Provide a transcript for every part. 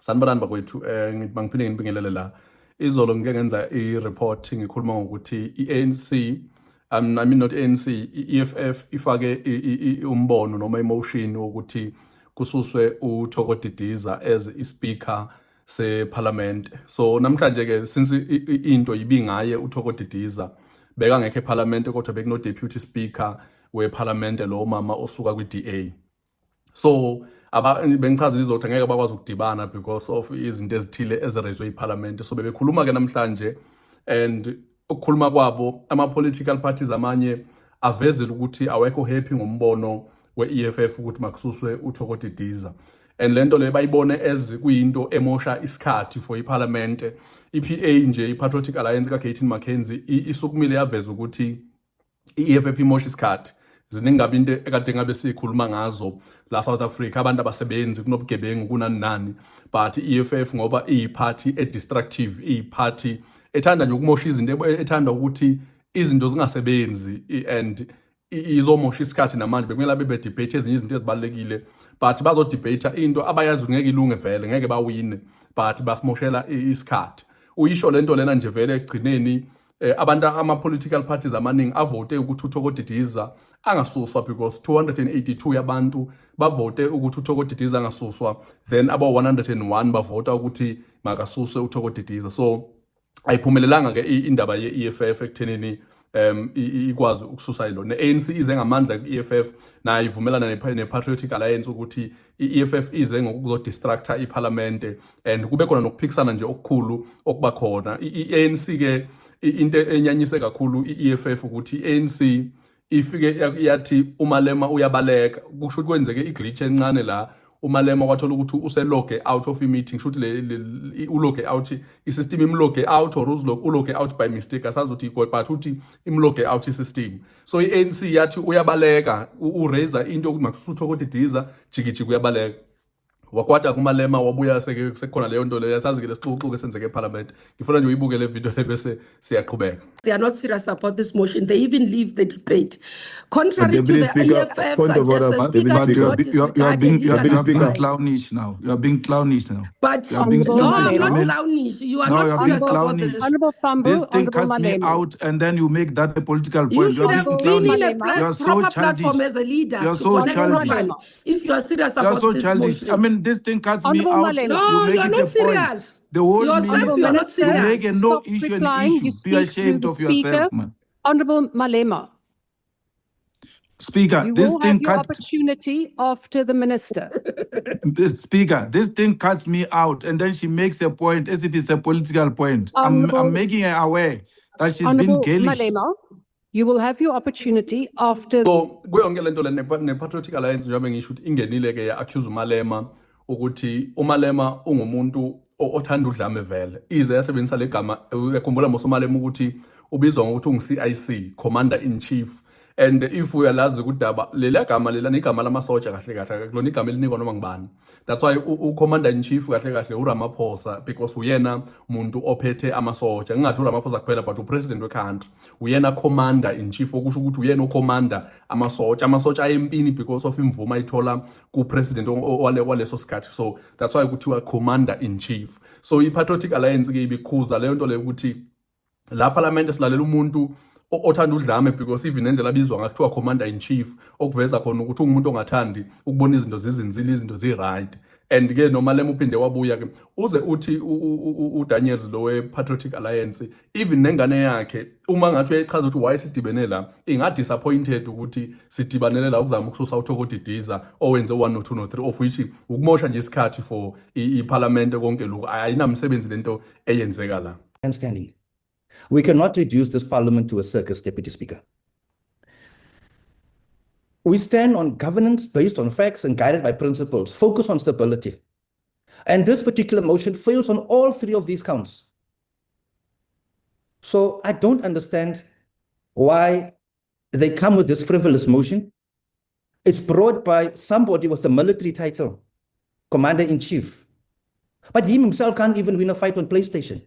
Sanibonani bakwethu, ngithi bangiphinde nginibingelele la. Izolo ngike ngenza i-report ngikhuluma ngokuthi i-ANC, I mean not ANC, i-EFF ifake umbono noma emotion wokuthi kususwe uThoko Didiza as i-speaker seParliament. So namhlanje ke since into ibingaye uThoko Didiza bekangekho eParliament kodwa bekuno deputy speaker weParliament lo mama osuka kwi-DA. So bengichaza izotha ngeke bakwazi ukudibana because of izinto ezithile ezirezwe iParliament. So bebekhuluma ke namhlanje, and ukukhuluma kwabo ama-political parties amanye avezela ukuthi awekho happy ngombono we-EFF ukuthi makususwe uThoko Didiza, and lento le bayibone as kuyinto emosha isikhathi for iParliament. I-PA nje, i-Patriotic Alliance kaGayton McKenzie isukumile yaveza ukuthi i-EFF imosha isikhathi. Ziningi ngabe into ekade ngabe sikhuluma ngazo la South Africa, abantu abasebenzi kunobugebengu kunani, but i-EFF ngoba iyi-party e-destructive, iyi-party ethanda nje ukumosha izinto, ethanda ukuthi izinto zingasebenzi and izomosha isikhathi. Namanje bekumele babe debate ezinye izinto ezibalekile, but bazodebate into abayazi ngeke ilunge vele, ngeke bawine, but basimoshela isikhathi. Uyisho lento lena nje vele ekugcineni abantu ama-political parties amaningi avote ukuthi uThoko Didiza angasuswa because 282 yabantu bavote ukuthi uThoko Didiza angasuswa, then aba-101 bavota ukuthi makasuswe uThoko Didiza. So ayiphumelelanga ke indaba ye-EFF ekuthenini ikwazi ukususa lo. Ne-ANC ize ngamandla ku-EFF nayo ivumelana ne-Patriotic Alliance ukuthi i-EFF ize ngokuzodistructa iParliament, and kube khona nokuphikisana nje okukhulu okuba khona. I-ANC ke into enyanyise kakhulu i-EFF ukuthi i-ANC ifike yathi uMalema uyabaleka, kusho ukuthi kwenzeke iglitch encane la. uMalema wathola ukuthi useloge out of i-meeting, kusho ukuthi uloge out, i-system imloge out or uloge out by mistake, asazi ukuthi ikho, but uthi imloge out i-system. So i-ANC yathi uyabaleka, uraise into ukuthi makusutho ukuthi Didiza jikijiki uyabaleka. Wakwata kuMalema wabuya sekukhona leyo nto leyo, yasazi ke lesixuxuko esenzeke eParliament. Ngifuna nje uyibuke le video le bese siyaqhubeka. They are not serious about this motion. They even leave the debate. Contrary to the EFF, you are being clownish now. You are being clownish now. But you are being no, I'm stupid. not clownish. You are No, you not are being serious about clownish. this. Honorable Fambu, This thing Honorable cuts me Malema. out, and then you make that a political You point. You should are have being been in clownish. a You are so proper childish. platform as a leader. You are to so connect childish. properly. If you are serious You are about so this childish. motion. I mean, this thing cuts me Honorable out. Malema. No, You you make are it not a point. serious. The whole Yourself, minister, you are not you serious. make a no Stop issue an replying. issue. You Be speak through ashamed the of yourself, speaker. man. Honorable Malema, Speaker, you this will thing have your cut. opportunity after the minister. Speaker, this thing cuts me out, and then she makes a point as if it's a political point. I'm Honorable- making her aware that she's been Honorable girlish. Malema, you will have your opportunity after. So kuyonke lento le ne-Patriotic Alliance njengoba ngisho ukuthi ingenile ke ya-accuse uMalema ukuthi uMalema ungumuntu othanda udlame vele. Ize yasebenzisa le gama, yakhumbula mos uMalema ukuthi ubizwa ngokuthi ungu-CIC, Commander in Chief. And if uyalazi ukuthi leli gama lela igama lamasotsha kahle kahle, akulona igama elinikwa noma ngibani. That's why u-Commander in Chief kahle kahle uRamaphosa, because uyena muntu ophethe amasotsha. Ngingathi uRamaphosa kuphela, but upresident we-country uyena Commander in Chief, okusho ukuthi uyena ucommander amasotsha. Amasotsha ayempini because of imvumo ayithola ku-president waleso sikhathi. So that's why kuthiwa Commander in Chief. So i-Patriotic Alliance ke ibikhuza leyo nto leyo ukuthi la Parliament silalela umuntu othanda udlame, because even nendlela abizwa ngathiwa Commander in Chief, okuveza khona ukuthi ungumuntu ongathandi ukubona izinto zizinzile, izinto zi-right. And ke noMalema uphinde wabuya ke uze uthi uDaniels lo we-Patriotic Alliance, even nengane yakhe uma ngathi uyayichaza ukuthi why sidibene la, inga-disappointed ukuthi sidibanele la ukuzama ukususa uThoko Didiza owenze 1 no 2 no 3, of which ukumosha nje isikhathi for iParliament konke lokhu. Ayinamsebenzi lento eyenzeka la. Standing. We cannot reduce this parliament to a circus, Deputy Speaker. We stand on governance based on facts and guided by principles, focus on stability. And this particular motion fails on all three of these counts. So I don't understand why they come with this frivolous motion. It's brought by somebody with a military title, Commander-in-Chief. But he himself can't even win a fight on PlayStation.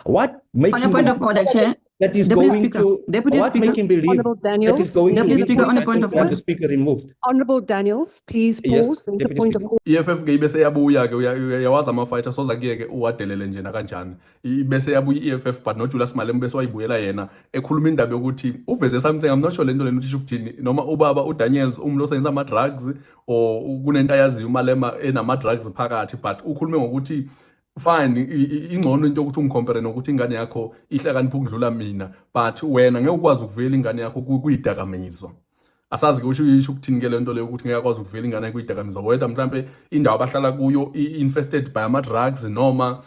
What makes On a point of order, Chair. that is Deputy going Speaker, to Deputy what Speaker. make him believe Honourable that Daniels. is going Deputy to Speaker, on a lead point of to have order. the speaker removed. Honourable Daniels, please Yes, pause. There's a Deputy point of Speaker. order. EFF ke bese yabuya ke uyawazi ama-fighter soze kuyeke uwadelele njena kanjani bese yabuya i-EFF but noJulius Malema bese wayibuyela yena ekhuluma indaba yokuthi uveze something I'm not sure lento lento isho ukuthini noma ubaba uDaniels umuntu osebenzisa ama-drugs or kunento ayaziyo uMalema enama-drugs phakathi but ukhulume ngokuthi fine ingcono into yokuthi ungikompare nokuthi ingane yakho ihlakanipha ukudlula mina but wena ngeke ukwazi ukuvela ingane yakho kuyidakamizwa asazi ke usho ukuthini ke lento leyo ukuthi ngeke akwazi ukuvela ingane yakho kuyidakamizwa whether mhlambe indawo abahlala kuyo infested by ama-drugs noma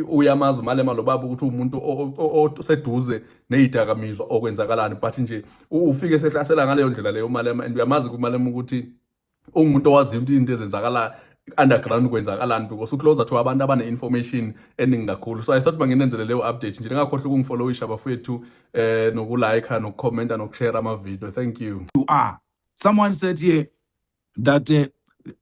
uyamazi uMalema lo baba ukuthi umuntu oseduze neyidakamizwa okwenzakalani but nje ufike sehlasela ngaleyo ndlela leyo uMalema and uyamazi kuMalema ukuthi ungumuntu owaziyo ukuthi izinto ezenzakala underground kwenzakalani because ucloser to abantu abane-information eningi kakhulu so I thought banginenzele leyo update nje ngakhohlwa ukungifollowisha bafethu nokulike nokukhomenta nokushare ama-video thank you. You are. Someone said here that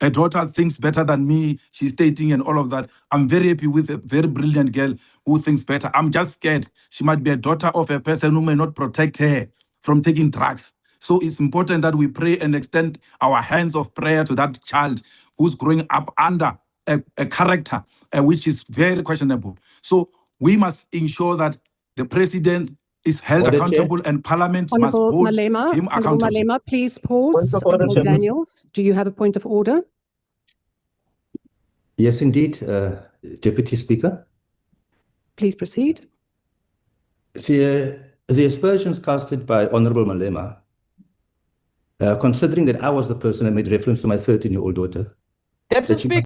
a daughter thinks better than me. She's stating and all of that. I'm very happy with a very brilliant girl who thinks better. I'm just scared. She might be a daughter of a person who may not protect her from taking drugs. So it's important that we pray and extend our hands of prayer to that child who's growing up under a character which is very questionable. So we must ensure that the president is held Order, accountable and parliament must Honourable hold Malema, him Honourable accountable. Malema, please pause. Point of order, Honourable Chairman. Daniels, do you have a point of order? Yes, indeed, Deputy Speaker. Please proceed. The aspersions casted by Honorable Malema, considering that I was the person that made reference to my 13-year-old daughter, Deputy that she Speaker.